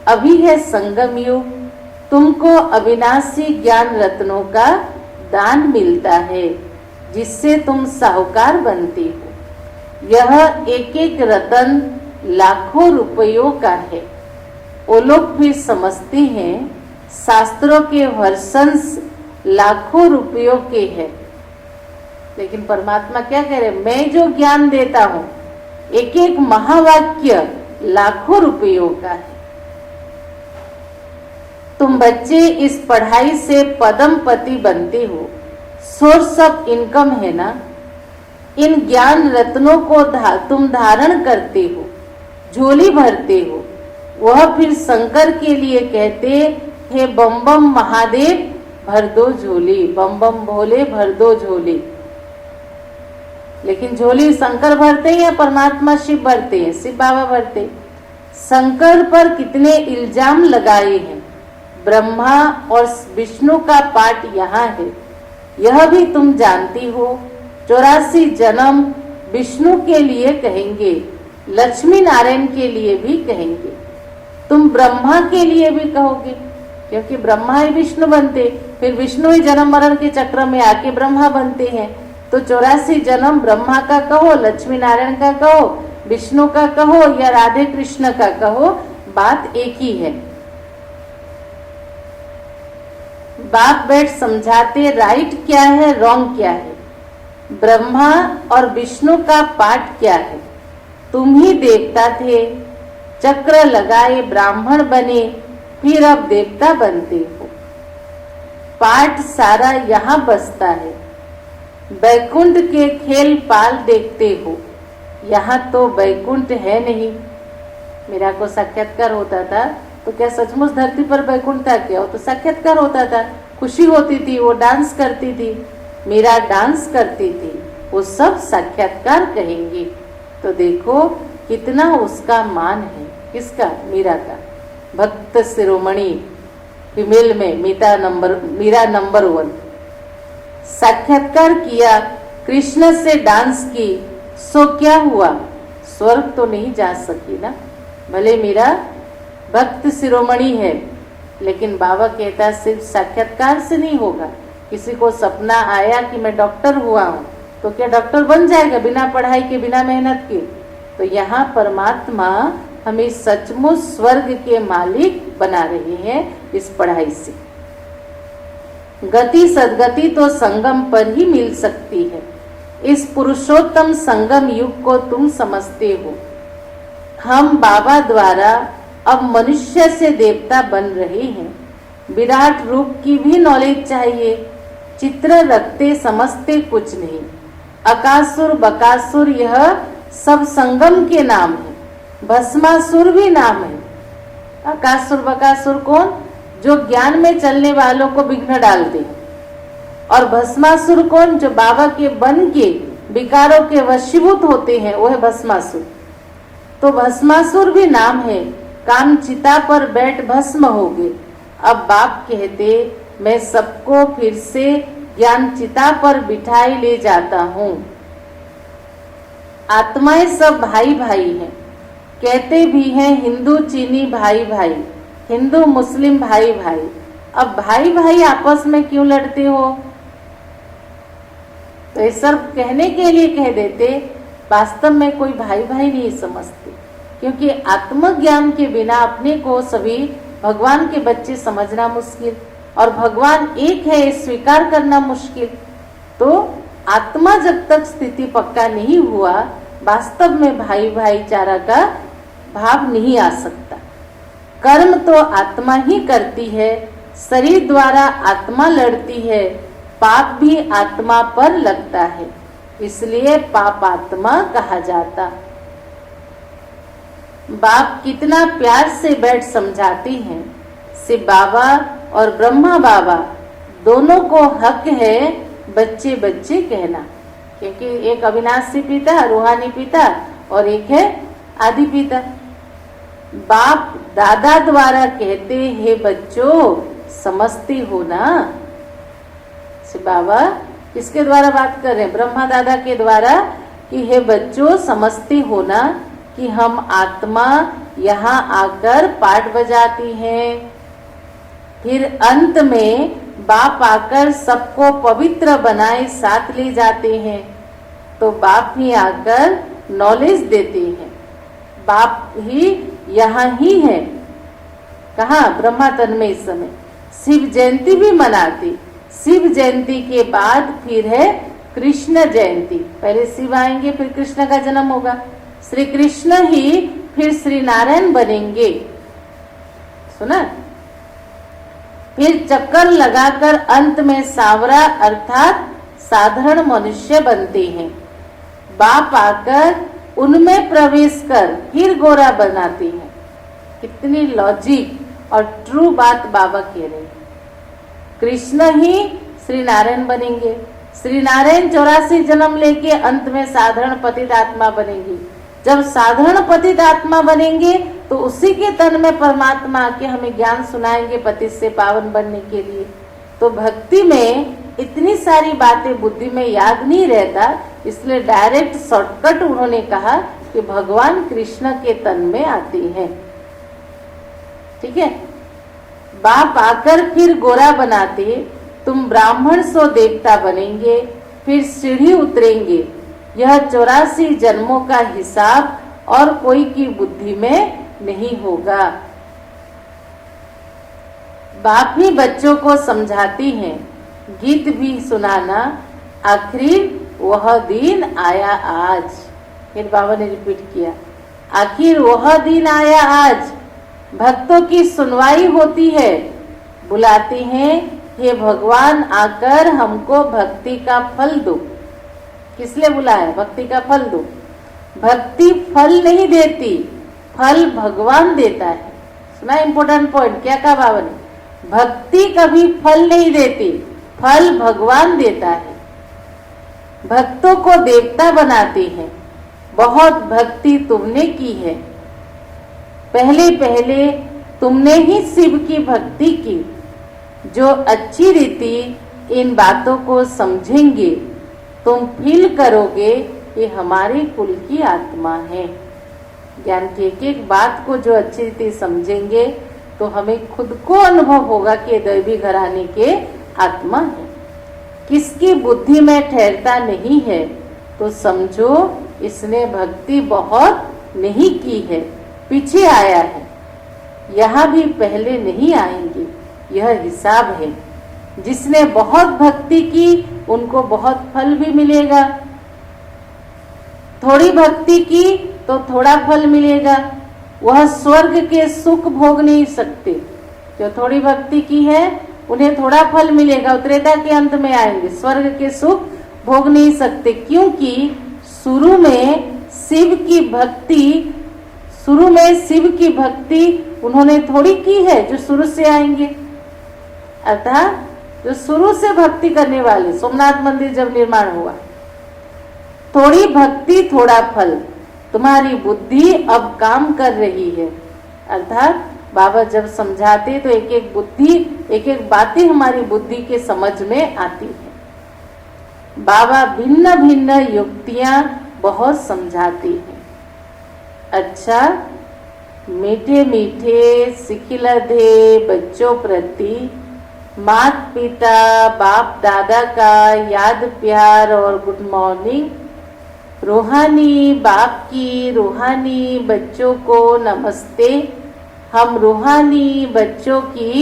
अभी है संगम युग, तुमको अविनाशी ज्ञान रत्नों का दान मिलता है जिससे तुम साहूकार बनते हो। यह एक एक रतन लाखों रुपयों का है। वो लोग भी समझते हैं शास्त्रों के वर्षंस लाखों रुपयों के हैं, लेकिन परमात्मा क्या कह रहे, मैं जो ज्ञान देता हूं एक एक महावाक्य लाखों रुपयों का है। तुम बच्चे इस पढ़ाई से पदमपति बनते हो, सोर्स ऑफ इनकम है ना। इन ज्ञान रत्नों को तुम धारण करते हो, झोली भरते हो। वह फिर शंकर के लिए कहते हे बम बम महादेव भर दो झोली, बम बम भोले भर दो झोली। लेकिन झोली शंकर भरते हैं या परमात्मा शिव भरते हैं? शिव बाबा भरते। शंकर पर कितने इल्जाम लगाए हैं, ब्रह्मा और विष्णु का पाठ यहाँ है, यह भी तुम जानती हो। 84 जन्म विष्णु के लिए कहेंगे, लक्ष्मी नारायण के लिए भी कहेंगे, तुम ब्रह्मा के लिए भी कहोगे, क्योंकि ब्रह्मा ही विष्णु बनते, फिर विष्णु ही जन्म मरण के चक्र में आके ब्रह्मा बनते हैं। तो 84 जन्म ब्रह्मा का कहो, लक्ष्मी नारायण का कहो, विष्णु का कहो या राधे कृष्ण का कहो, बात एक ही है। बाप बैठ समझाते राइट क्या है, रॉन्ग क्या है, ब्रह्मा और विष्णु का पाठ क्या है। तुम ही देवता थे, चक्र लगाए ब्राह्मण बने, फिर अब देवता बनते हो। पाठ सारा यहाँ बसता है, बैकुंठ के खेल पाल देखते हो, यहाँ तो बैकुंठ है नहीं। मेरा को साक्षात्कार होता था तो क्या सचमुच धरती पर बैकुंठ था क्या? वो तो साक्षात्कार होता था, खुशी होती थी, वो डांस करती थी, मीरा डांस करती थी, वो सब साक्षात्कार कहेंगे। तो देखो कितना उसका मान है, किसका? मीरा का। भक्त शिरोमणि फीमेल में मीरा नंबर 1। साक्षात्कार किया, कृष्ण से डांस की, सो क्या हुआ? स्वर्ग तो नहीं जा सकी ना। भले मीरा भक्त शिरोमणि है, लेकिन बाबा कहता सिर्फ साक्षात्कार से नहीं होगा। किसी को सपना आया कि मैं डॉक्टर हुआ हूँ, तो क्या डॉक्टर बन जाएगा बिना पढ़ाई के, बिना मेहनत के? तो यहाँ परमात्मा हमें सचमुच स्वर्ग के मालिक बना रहे हैं इस पढ़ाई से। गति सदगति तो संगम पर ही मिल सकती है। इस पुरुषोत्तम संगम युग को तुम समझते हो। हम बाबा द्वारा अब मनुष्य से देवता बन रहे हैं। विराट रूप की भी नॉलेज चाहिए। चित्र रखते समझते कुछ नहीं। अकासुर बकासुर यह सब संगम के नाम है। भस्मासुर भी नाम है। अकासुर बकासुर कौन? जो ज्ञान में चलने वालों को विघ्न डालते हैं। और भस्मासुर कौन? जो बाबा के बन के विकारों के वशीभूत होते हैं, वो है भस्मासुर। तो भस्मासुर भी नाम है। काम चिता पर बैठ भस्म हो गए। अब बाप कहते मैं सबको फिर से ज्ञान चिता पर बिठाई ले जाता हूँ। आत्माएं सब भाई भाई हैं। कहते भी हैं हिंदू चीनी भाई भाई, हिंदू मुस्लिम भाई भाई। अब भाई भाई आपस में क्यों लड़ते हो? तो ये सब कहने के लिए कह देते, वास्तव में कोई भाई भाई नहीं समझते। क्योंकि आत्मज्ञान के बिना अपने को सभी भगवान के बच्चे समझना मुश्किल, और भगवान एक है स्वीकार करना मुश्किल। तो आत्मा जब तक स्थिति पक्का नहीं हुआ, वास्तव में भाई भाईचारा का भाव नहीं आ सकता। कर्म तो आत्मा ही करती है, शरीर द्वारा आत्मा लड़ती है, पाप भी आत्मा पर लगता है, इसलिए पाप आत्मा कहा जाता। बाप कितना प्यार से बैठ समझाते हैं। शिव बाबा और ब्रह्मा बाबा दोनों को हक है बच्चे बच्चे कहना, क्योंकि एक अविनाशी पिता रूहानी पिता और एक है आदि पिता। बाप दादा द्वारा कहते हे बच्चों समझते हो ना। शिव बाबा किसके द्वारा बात कर रहे हैं? ब्रह्मा दादा के द्वारा, कि हे बच्चों समझते हो ना कि हम आत्मा यहाँ आकर पाठ बजाती हैं। फिर अंत में बाप आकर सबको पवित्र बनाए साथ ले जाते हैं। तो बाप ही आकर नॉलेज देते हैं। बाप ही यहाँ ही है। कहाँ? ब्रह्मा तन में इस समय शिव जयंती भी मनाते। शिव जयंती के बाद फिर है कृष्ण जयंती। पहले शिव आएंगे, फिर कृष्ण का जन्म होगा। श्री कृष्ण ही फिर श्री नारायण बनेंगे। सुना? फिर चक्कर लगाकर अंत में सावरा अर्थात साधारण मनुष्य बनते हैं। बाप आकर उनमें प्रवेश कर फिर गोरा बनाते हैं। कितनी लॉजिक और ट्रू बात बाबा कह रहे हैं। कृष्ण ही श्री नारायण बनेंगे। श्री नारायण 84 जन्म लेके अंत में साधारण पतित आत्मा बनेंगी। जब साधारण पतित आत्मा बनेंगे तो उसी के तन में परमात्मा आके हमें ज्ञान सुनाएंगे पतित से पावन बनने के लिए। तो भक्ति में इतनी सारी बातें बुद्धि में याद नहीं रहता, इसलिए डायरेक्ट शॉर्टकट उन्होंने कहा कि भगवान कृष्ण के तन में आते हैं। ठीक है? बाप आकर फिर गोरा बनाते, तुम ब्राह्मण सो देवता बनेंगे, फिर सीढ़ी उतरेंगे। यह 84 जन्मों का हिसाब और कोई की बुद्धि में नहीं होगा। बाप ही बच्चों को समझाती हैं, गीत भी सुनाना, आखिर वह दिन आया आज। फिर बाबा ने रिपीट किया, आखिर वह दिन आया आज। भक्तों की सुनवाई होती है, बुलाती हैं, हे भगवान आकर हमको भक्ति का फल दो। किस लिए बुलाया? भक्ति का फल दो। भक्ति फल नहीं देती, फल भगवान देता है। सुना इंपॉर्टेंट पॉइंट, क्या कहा बाबा ने? भक्ति कभी फल नहीं देती, फल भगवान देता है। भक्तों को देवता बनाती है। बहुत भक्ति तुमने की है, पहले पहले तुमने ही शिव की भक्ति की। जो अच्छी रीति इन बातों को समझेंगे, तुम फील करोगे ये हमारे कुल की आत्मा है। ज्ञान की एक एक बात को जो अच्छी रीति समझेंगे तो हमें खुद को अनुभव होगा कि दैवी घराने के आत्मा है। किसकी बुद्धि में ठहरता नहीं है तो समझो इसने भक्ति बहुत नहीं की है, पीछे आया है। यहाँ भी पहले नहीं आएंगे, यह हिसाब है। जिसने बहुत भक्ति की उनको बहुत फल भी मिलेगा, थोड़ी भक्ति की तो थोड़ा फल मिलेगा। वह स्वर्ग के सुख भोग नहीं सकते। जो थोड़ी भक्ति की है उन्हें थोड़ा फल मिलेगा, त्रेता के अंत में आएंगे, स्वर्ग के सुख भोग नहीं सकते। क्योंकि शुरू में शिव की भक्ति उन्होंने थोड़ी की है जो शुरू से आएंगे। अर्थात जो शुरू से भक्ति करने वाले, सोमनाथ मंदिर जब निर्माण हुआ, थोड़ी भक्ति थोड़ा फल। तुम्हारी बुद्धि अब काम कर रही है। अर्थात बाबा जब समझाते तो एक एक बातें हमारी बुद्धि के समझ में आती है। बाबा भिन्न भिन्न युक्तियां बहुत समझाती हैं। अच्छा, मीठे मीठे सिखिलधे बच्चों प्रति माता पिता बाप दादा का याद प्यार और गुड मॉर्निंग। रूहानी बाप की रूहानी बच्चों को नमस्ते। हम रूहानी बच्चों की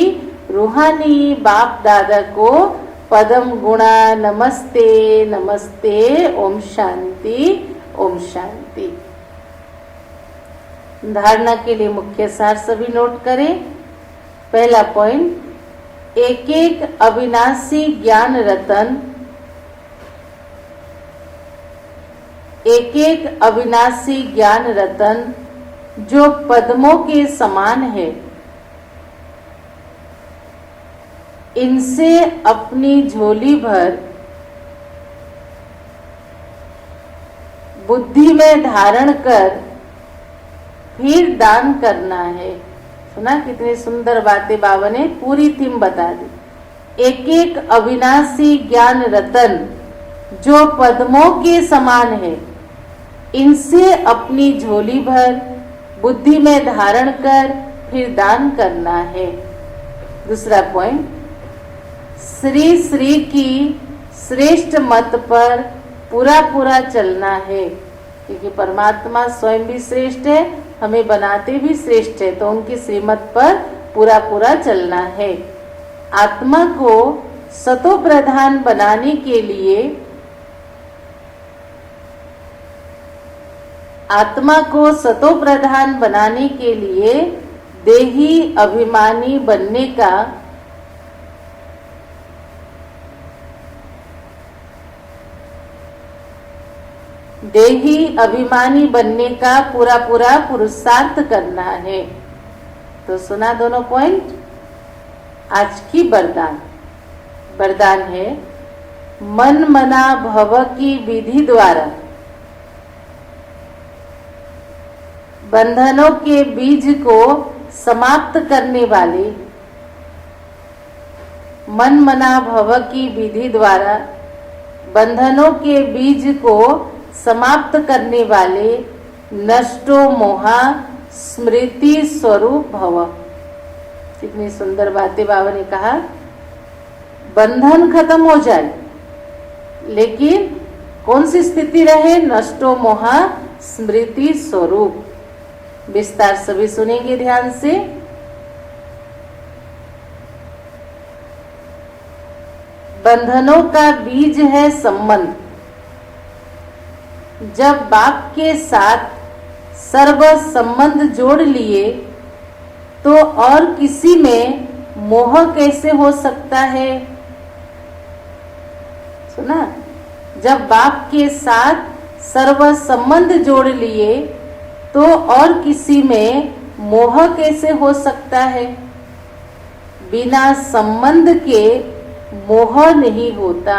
रूहानी बाप दादा को पदम गुणा नमस्ते नमस्ते। ओम शांति ओम शांति। धारणा के लिए मुख्य सार सभी नोट करें। पहला पॉइंट, एक एक अविनाशी ज्ञान रतन, एक एक अविनाशी ज्ञान रतन जो पद्मों के समान है, इनसे अपनी झोली भर बुद्धि में धारण कर फिर दान करना है। सुना कितनी सुंदर बातें बाबा ने पूरी थीम बता दी। एक एक अविनाशी ज्ञान रतन जो पद्मों के समान है, इनसे अपनी झोली भर बुद्धि में धारण कर फिर दान करना है। दूसरा पॉइंट, श्री श्री की श्रेष्ठ मत पर पूरा पूरा चलना है। क्योंकि परमात्मा स्वयं भी श्रेष्ठ है, हमें बनाते भी श्रेष्ठ है, तो उनकी श्रीमत पर पूरा पूरा चलना है। आत्मा को सतो प्रधान बनाने के लिए, आत्मा को सतो प्रधान बनाने के लिए देही अभिमानी बनने का पूरा पूरा पुरुषार्थ करना है। तो सुना दोनों पॉइंट। आज की वरदान है, मन मना भव की विधि द्वारा बंधनों के बीज को समाप्त करने वाले, मन मना भव की विधि द्वारा बंधनों के बीज को समाप्त करने वाले नष्टो मोहा स्मृति स्वरूप भव। कितनी सुंदर बातें बाबा ने कहा। बंधन खत्म हो जाए लेकिन कौन सी स्थिति रहे? नष्टो मोहा स्मृति स्वरूप। विस्तार सभी सुनेंगे ध्यान से। बंधनों का बीज है संबंध। जब बाप के साथ सर्व संबंध जोड़ लिए तो और किसी में मोह कैसे हो सकता है? सुना? जब बाप के साथ सर्व संबंध जोड़ लिए तो और किसी में मोह कैसे हो सकता है? बिना संबंध के मोह नहीं होता।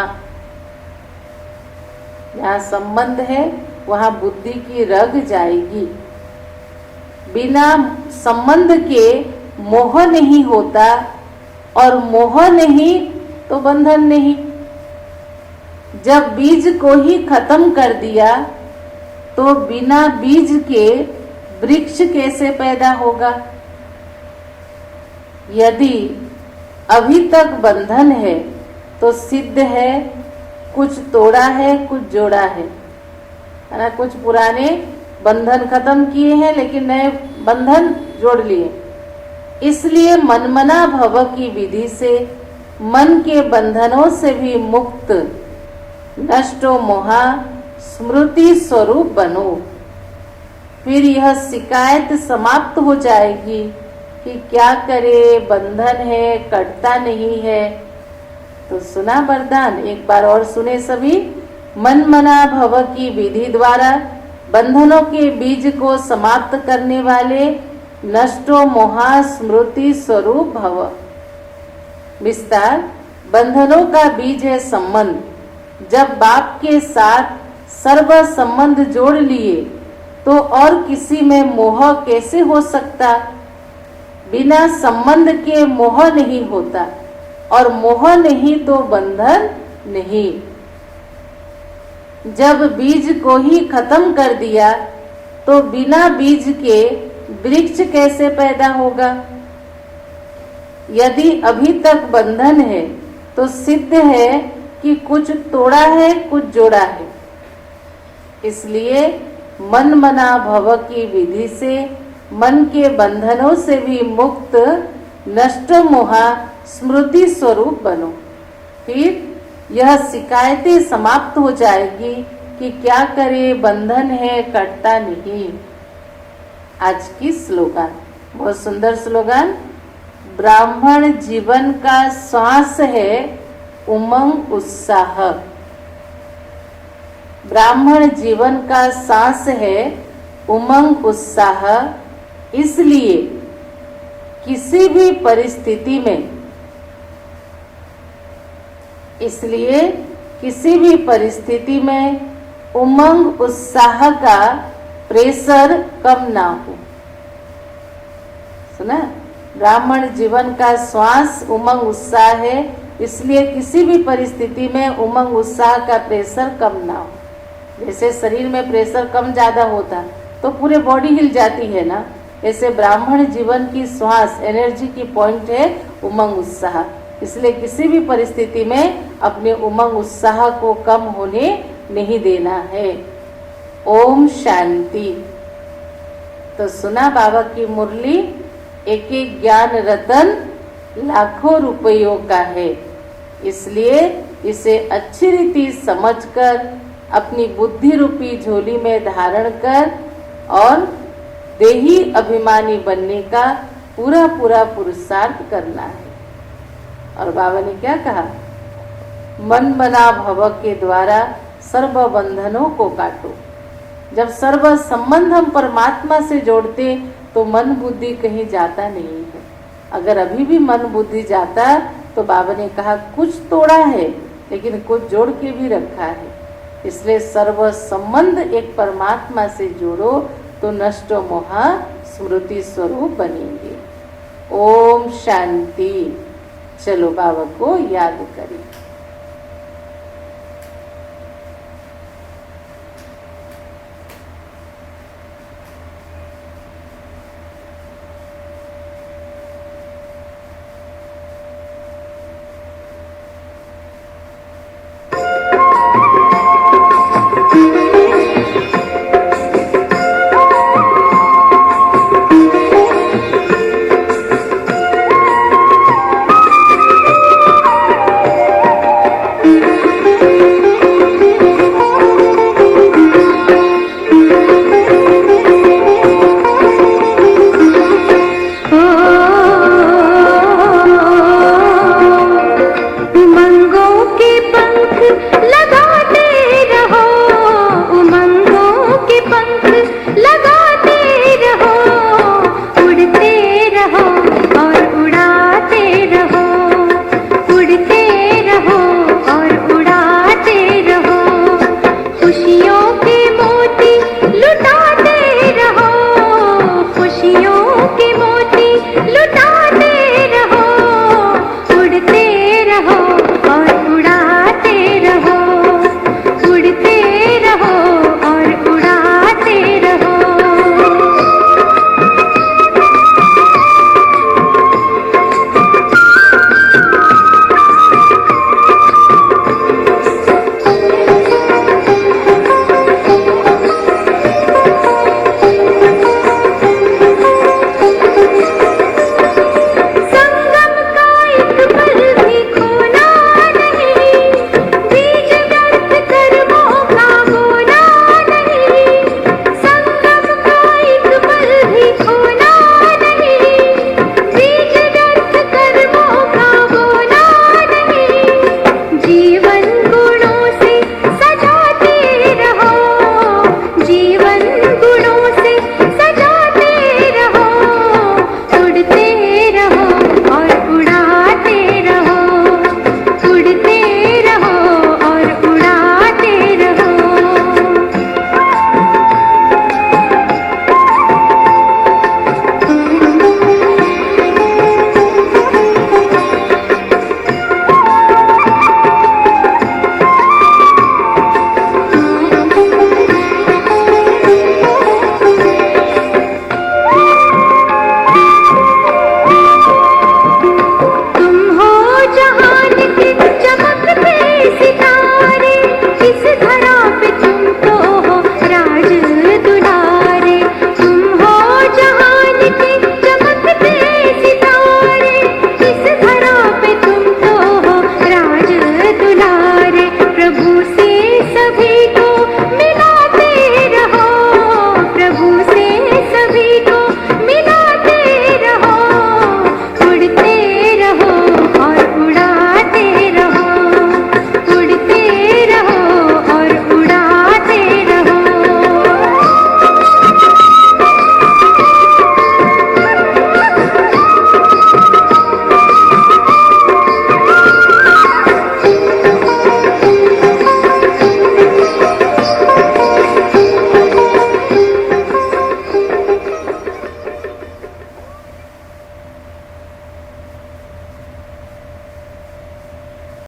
जहाँ संबंध है वहाँ बुद्धि की रग जाएगी। बिना संबंध के मोह नहीं होता और मोह नहीं तो बंधन नहीं। जब बीज को ही खत्म कर दिया तो बिना बीज के वृक्ष कैसे पैदा होगा? यदि अभी तक बंधन है तो सिद्ध है कुछ तोड़ा है कुछ जोड़ा है ना। कुछ पुराने बंधन खत्म किए हैं लेकिन नए बंधन जोड़ लिए। इसलिए मनमना भव की विधि से मन के बंधनों से भी मुक्त नष्टो मोहा स्मृति स्वरूप बनो। फिर यह शिकायत समाप्त हो जाएगी कि क्या करे, बंधन है, कटता नहीं है। तो सुना वरदान, एक बार और सुने सभी। मन मना भव की विधि द्वारा बंधनों के बीज को समाप्त करने वाले नष्टो मोहा स्मृति स्वरूप भव। विस्तार, बंधनों का बीज है संबंध। जब बाप के साथ सर्व संबंध जोड़ लिए तो और किसी में मोह कैसे हो सकता? बिना संबंध के मोह नहीं होता और मोह नहीं तो बंधन नहीं। जब बीज को ही खत्म कर दिया तो बिना बीज के वृक्ष कैसे पैदा होगा? यदि अभी तक बंधन है तो सिद्ध है कि कुछ तोड़ा है कुछ जोड़ा है। इसलिए मन मना भव की विधि से मन के बंधनों से भी मुक्त नष्ट मोहा स्मृति स्वरूप बनो। फिर यह शिकायतें समाप्त हो जाएगी कि क्या करे, बंधन है, कटता नहीं। आज की स्लोगन, बहुत सुंदर स्लोगन। ब्राह्मण जीवन का श्वास है उमंग उत्साह। ब्राह्मण जीवन का सांस है उमंग उत्साह। इसलिए किसी भी परिस्थिति में उमंग उत्साह का प्रेशर कम ना हो। सुना? ब्राह्मण जीवन का श्वास उमंग उत्साह है, इसलिए किसी भी परिस्थिति में उमंग उत्साह का प्रेशर कम ना हो। जैसे शरीर में प्रेशर कम ज्यादा होता तो पूरे बॉडी हिल जाती है ना, ऐसे ब्राह्मण जीवन की श्वास एनर्जी की पॉइंट है उमंग उत्साह। इसलिए किसी भी परिस्थिति में अपने उमंग उत्साह को कम होने नहीं देना है। ओम शांति। तो सुना बाबा की मुरली, एक एक ज्ञान रतन लाखों रुपयों का है। इसलिए इसे अच्छी रीति समझकर अपनी बुद्धि रूपी झोली में धारण कर और देही अभिमानी बनने का पूरा पूरा पुरुषार्थ करना है। और बाबा ने क्या कहा? मन बना भव के द्वारा सर्व बंधनों को काटो। जब सर्व संबंध हम परमात्मा से जोड़ते तो मन बुद्धि कहीं जाता नहीं है। अगर अभी भी मन बुद्धि जाता तो बाबा ने कहा कुछ तोड़ा है लेकिन कुछ जोड़ के भी रखा है। इसलिए सर्व संबंध एक परमात्मा से जोड़ो तो नष्ट मोहा स्मृति स्वरूप बनेंगे। ओम शांति। चलो बाबा को याद करें। है।